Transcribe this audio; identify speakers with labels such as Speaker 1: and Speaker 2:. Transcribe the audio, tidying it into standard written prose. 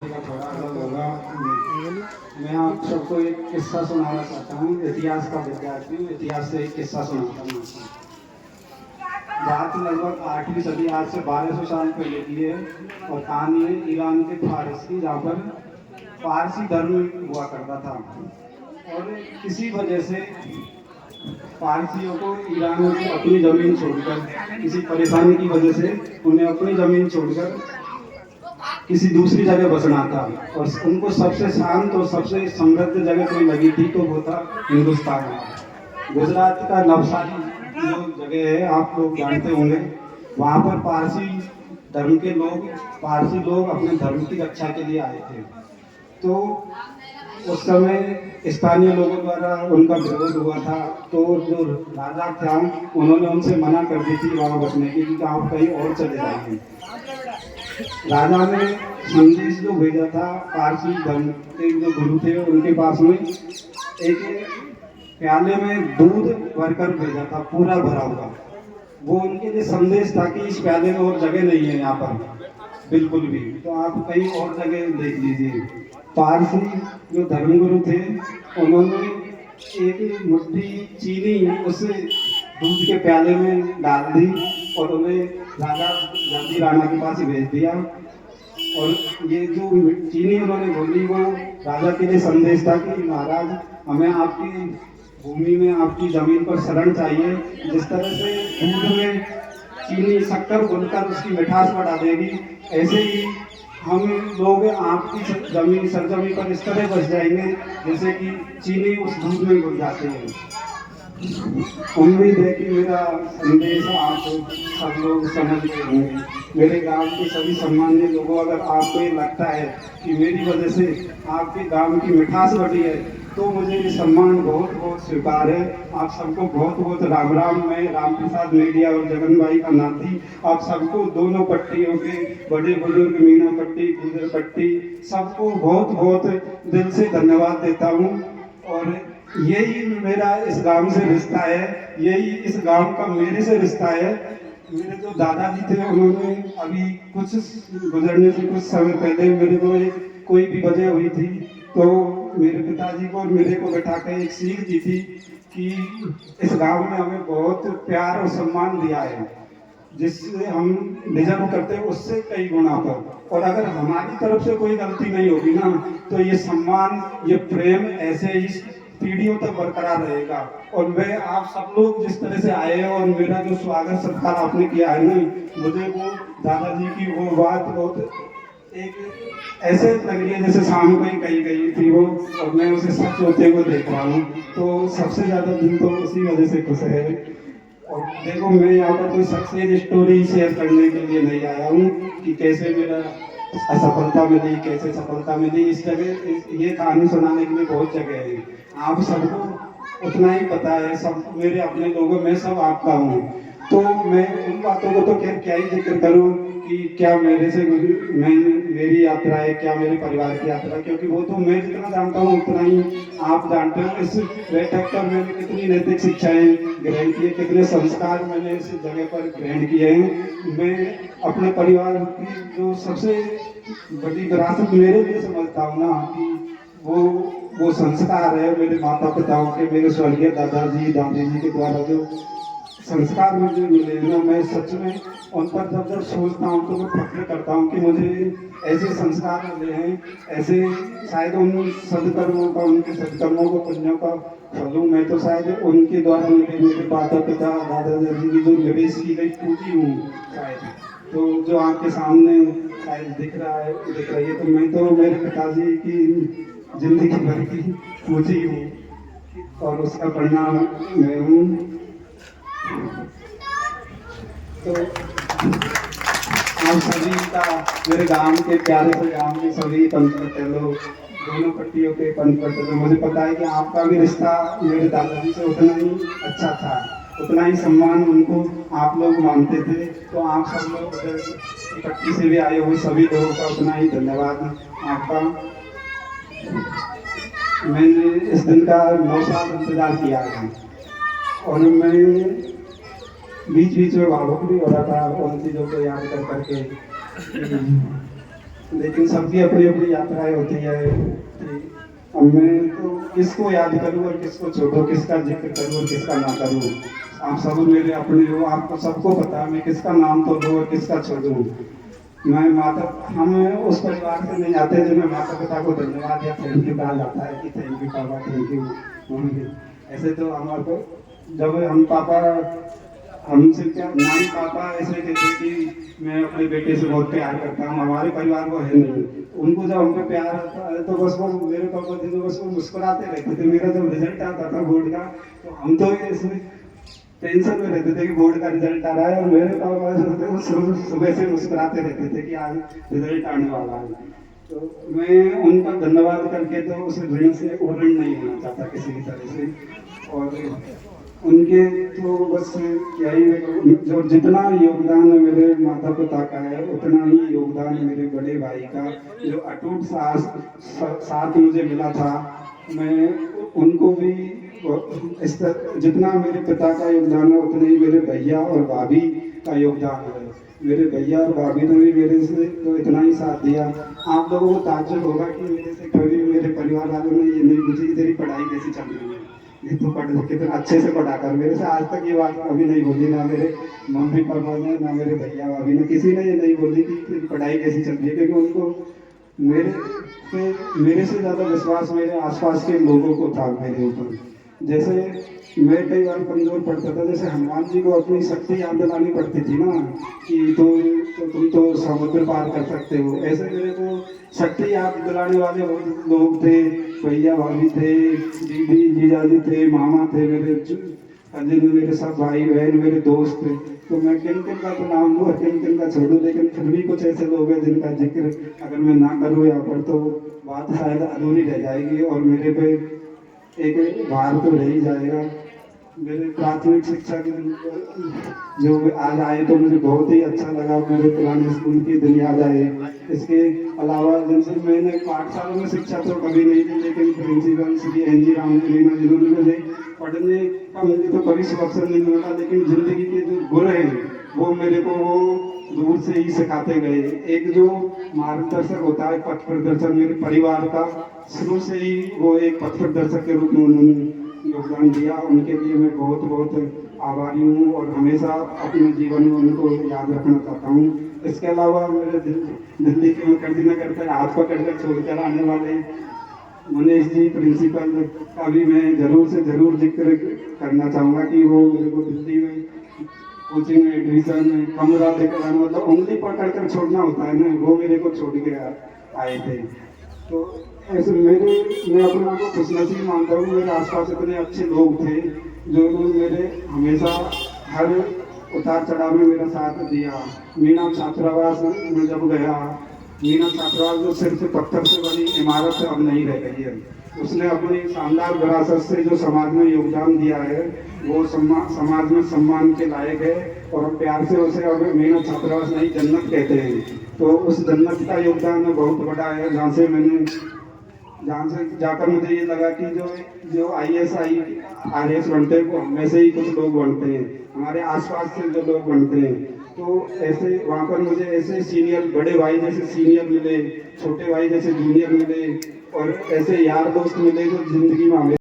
Speaker 1: थोड़ा अलग होगा। मैं आप सबको एक किस्सा सुनाना चाहता हूँ। इतिहास का विद्यार्थी हूँ, इतिहास से एक किस्सा सुनाता हूँ। बात लगभग 8वीं सदी, आज से 1200 साल पहले की है। और कहानी है ईरान के फारस की, जहाँ पर पारसी धर्म हुआ करता था। और किसी वजह से पारसियों को ईरान में अपनी ज़मीन छोड़कर, किसी परेशानी की वजह से उन्हें अपनी ज़मीन छोड़कर किसी दूसरी जगह बसना था। और उनको सबसे शांत और सबसे समृद्ध जगह कोई लगी थी तो वो था हिंदुस्तान। गुजरात का नवसारी जो जगह है, आप लोग जानते होंगे। वहाँ पर पारसी लोग अपने धर्म की रक्षा के लिए आए थे। तो उस समय स्थानीय लोगों द्वारा उनका विरोध हुआ था। तो जो राजा था, उन्होंने उनसे मना कर दी थी वहाँ बसने की, कि आप कहीं और चले जाएंगे। राजा ने संदेश जो भेजा था, पारसी धर्म के जो गुरु थे उनके पास में एक प्याले में दूध भरकर भेजा था, पूरा भरा हुआ। वो उनके लिए संदेश था कि इस प्याले में और जगह नहीं है यहाँ पर बिल्कुल भी, तो आप कहीं और जगह देख लीजिए। पारसी जो धर्मगुरु थे, उन्होंने एक मुट्ठी चीनी उस दूध के प्याले में डाल दी और उन्हें राजा जल्दी राणा के पास भेज दिया। और ये जो चीनी उन्होंने बोली, वो राजा के लिए संदेश था कि महाराज, हमें आपकी भूमि में, आपकी जमीन पर शरण चाहिए। जिस तरह से दूध में चीनी शक्कर घुलकर उसकी मिठास बढ़ा देगी, ऐसे ही हम लोग आपकी जमीन, सरजमीन पर इस तरह बस जाएंगे जैसे कि चीनी उस दूध में घुल जाते हैं। उम्मीद है कि मेरा संदेश आप सब लोग समझ गए होंगे। मेरे गांव के सभी सम्मानीय लोगों, अगर आपको ये लगता है कि मेरी वजह से आपके गांव की मिठास बढ़ी है, तो मुझे ये सम्मान बहुत बहुत स्वीकार है। आप सबको बहुत बहुत राम राम। मैं राम प्रसाद मेडिया और जगन भाई का नाती आप सबको, दोनों पट्टियों के बड़े बुजुर्ग, मीना पट्टी, गुजर पट्टी, सबको बहुत बहुत दिल से धन्यवाद देता हूँ। और यही मेरा इस गांव से रिश्ता है, यही इस गांव का मेरे से रिश्ता है। मेरे जो दादाजी थे, उन्होंने अभी कुछ गुजरने से कुछ समय पहले मेरे को कोई भी वजह हुई थी, तो मेरे पिताजी को और मेरे को बैठा कर एक सीख दी थी कि इस गांव में हमें बहुत प्यार और सम्मान दिया है, जिससे हम डिजर्व करते हैं उससे कई गुना पर। और अगर हमारी तरफ से कोई गलती नहीं होगी ना, तो ये सम्मान, ये प्रेम ऐसे ही पीढ़ियों तक बरकरार रहेगा। और मैं, आप सब लोग जिस तरह से आए और मेरा जो स्वागत सत्कार आपने किया है ना, मुझे वो दादाजी की वो बात बहुत एक ऐसे लग रही है जैसे शाम को ही कही गई थी वो, और मैं उसे सच होते हुए देख रहा हूँ। तो सबसे ज़्यादा दिल तो उसी वजह से खुश है। और देखो, मैं यहाँ पर कोई सक्सेस स्टोरी शेयर करने के लिए नहीं आया हूँ कि कैसे मेरा असफलता मिली, कैसे सफलता मिली। इस जगह ये कहानी सुनाने के लिए बहुत जगह है, आप सबको उतना ही पता है। सब मेरे अपने लोगों में, सब आपका हूँ। तो मैं उन बातों को तो क्या ही जिक्र करूँ कि क्या मेरे से मेरी यात्रा है, क्या मेरे परिवार की यात्रा, क्योंकि वो तो मैं जितना जानता हूँ उतना ही आप जानते हो। इस बैठक पर मैंने कितनी नैतिक शिक्षाएं ग्रहण की, कितने संस्कार मैंने इस जगह पर ग्रहण किए हैं। मैं अपने परिवार की जो सबसे बड़ी विरासत मेरे लिए समझता हूँ ना, कि वो संस्कार है मेरे माता पिताओं के, मेरे स्वर्गीय दादाजी दादी जी के द्वारा जो संस्कार मुझे मिले ना, मैं सच में उन पर जब जब सोचता हूँ तो मैं फक्र करता हूँ कि मुझे ऐसे संस्कार मिले हैं। ऐसे शायद उन सदकर्मों का, उनके सदकर्मों को, पुण्यों का फल हूँ मैं। तो शायद उनके द्वारा मेरे माता पिता दादा दादी की जो निवेश की गई पूंजी हूँ शायद, तो जो आपके सामने शायद दिख रही है, तो मैं तो मेरे पिताजी की जिंदगी भर की पूंजी हूँ और उसका परिणाम मैं हूँ। तो आप सभी का, मेरे गांव के, प्यारे से गांव के सभी पंचकट्टे लोग, दोनों पट्टियों के पंचकट्टे लोग, मुझे पता है कि आपका भी रिश्ता मेरे दादाजी से उतना ही अच्छा था, उतना ही सम्मान उनको आप लोग मानते थे। तो आप सब लोग पट्टी से भी आए हुए सभी लोगों का उतना ही धन्यवाद आपका। मैंने इस दिन का 9 साल इंतजार किया है, और मैं बीच बीच में भावुक भी हो रहा था उन चीज़ों को याद कर करके। लेकिन सबकी अपनी अपनी यात्राएं होती है कि अब मैं तो किसको याद करूं और किसको छोड़ूं, किसका जिक्र करूं और किसका ना करूं। आप सब मेरे अपने हो, आपको सबको पता है मैं किसका नाम तो लूं और किसका छोड़ूं। मैं माता हम उस परिवार से नहीं आते जिनमें माता पिता को धन्यवाद या थैंक यू कहा जाता है कि थैंक यू पापा, थैंक यू मम्मी। ऐसे तो हमारे को जब हम पापा हमसे क्या नानी पापा ऐसे कहते कि मैं अपने बेटे से बहुत प्यार करता हूँ, हमारे परिवार वो है नहीं। उनको जब हम पे प्यार आता है तो बस वो मेरे पापा थे तो बस वो मुस्कुराते रहते थे। मेरा जब रिजल्ट आता था बोर्ड का तो हम तो इसमें टेंशन में रहते थे कि बोर्ड का रिजल्ट आ रहा है, और मेरे पापा जो थे वो सुबह से मुस्कुराते रहते थे कि आज रिजल्ट आने वाला है। तो मैं उनका धन्यवाद करके तो उस ऋण से ऋण नहीं होना चाहता किसी भी तरह से। और उनके तो बस यही है, जो जितना योगदान मेरे माता पिता का है उतना ही योगदान मेरे बड़े भाई का, जो अटूट साथ मुझे मिला था। मैं उनको भी जितना मेरे पिता का योगदान है उतना ही मेरे भैया और भाभी का योगदान है। मेरे भैया और भाभी ने भी मेरे से तो इतना ही साथ दिया। आप लोगों को ताज्जुब होगा कि मेरे से कभी मेरे परिवार वालों ने ये नहीं पूछी कि तेरी पढ़ाई कैसी चल रही है, ये तो पढ़ लिख के तो अच्छे से पढ़ा कर। मेरे से आज तक ये बात अभी नहीं बोली, ना मेरे मम्मी पापा ने ना मेरे भैया भाभी ने, किसी ने ये नहीं बोली कि तेरी पढ़ाई कैसी चल रही है, क्योंकि उनको मेरे से ज़्यादा विश्वास मेरे आसपास के लोगों को था मेरे ऊपर। जैसे मैं कई बार कमज़ोर पड़ता था, जैसे हनुमान जी को अपनी शक्ति याद दिलानी पड़ती थी ना कि तुम तो समुद्र पार कर सकते हो, ऐसे मेरे को शक्ति याद दिलाने वाले बहुत लोग थे। भैया भाभी थे, दीदी जीजाजी थे, मामा थे, मेरे कजिन, मेरे सब भाई बहन, मेरे दोस्त थे। तो मैं किन किन का तो नाम लूँ और किन किन का छोड़ूँ, लेकिन फिर भी कुछ ऐसे लोग हैं जिनका जिक्र अगर मैं ना करूँ यहाँ पर तो बात शायद अधूरी रह जाएगी और मेरे पे एक भार तो रह ही जाएगा। मेरे प्राथमिक शिक्षा के जो आज आए तो मुझे बहुत ही अच्छा लगा, मेरे पुराने स्कूल के दिन याद आए। इसके अलावा जैसे मैंने पाठशाला में शिक्षा तो कभी नहीं दी, लेकिन principal Shri N G Ram जिन्होंने मुझे पढ़ने का मुझे तो कभी अवसर नहीं मिला, लेकिन जिंदगी के जो गुर हैं वो मेरे को वो दूर से ही सिखाते गए। एक जो मार्गदर्शक होता है, पथ प्रदर्शक, मेरे परिवार का शुरू से ही वो एक पथ प्रदर्शक के रूप में उन्होंने योगदान दिया। उनके लिए मैं बहुत बहुत आभारी हूँ और हमेशा अपने जीवन में उनको याद रखना चाहता हूँ। इसके अलावा मेरे दिल्ली के मुखर्जी नगर पर हाथ पकड़ कर छोड़कर आने वाले मनीष जी प्रिंसिपल का भी मैं जरूर से जरूर जिक्र करना चाहूँगा कि वो मेरे को दिल्ली में कोचिंग में एडमिशन कमरा लेकर आना, मतलब उंगली पकड़ कर छोड़ना होता है ना, वो मेरे को छोड़ के आए थे। तो ऐसे मैं अपने आप को खुशनसीब मानता हूँ, मेरे आसपास इतने अच्छे लोग थे जो मेरे हमेशा हर उतार चढ़ाव में मेरा साथ दिया। मीना छात्रावास में जब गया, मीना छात्रावास जो सिर्फ पत्थर से बनी इमारत अब नहीं रह गई है, उसने अपनी शानदार विरासत से जो समाज में योगदान दिया है वो समाज में सम्मान के लायक है, और हम प्यार से उसे अब मीना छात्रावास नहीं जन्नत कहते हैं। तो उस जन्नत का योगदान बहुत बड़ा है, जहाँ से जाकर मुझे ये लगा कि जो IAS RAS बनते हैं वो हमें से ही कुछ लोग बनते हैं, हमारे आसपास से जो लोग बनते हैं। तो ऐसे वहाँ पर मुझे ऐसे सीनियर, बड़े भाई जैसे सीनियर मिले, छोटे भाई जैसे जूनियर मिले, और ऐसे यार दोस्त मिले जो जिंदगी में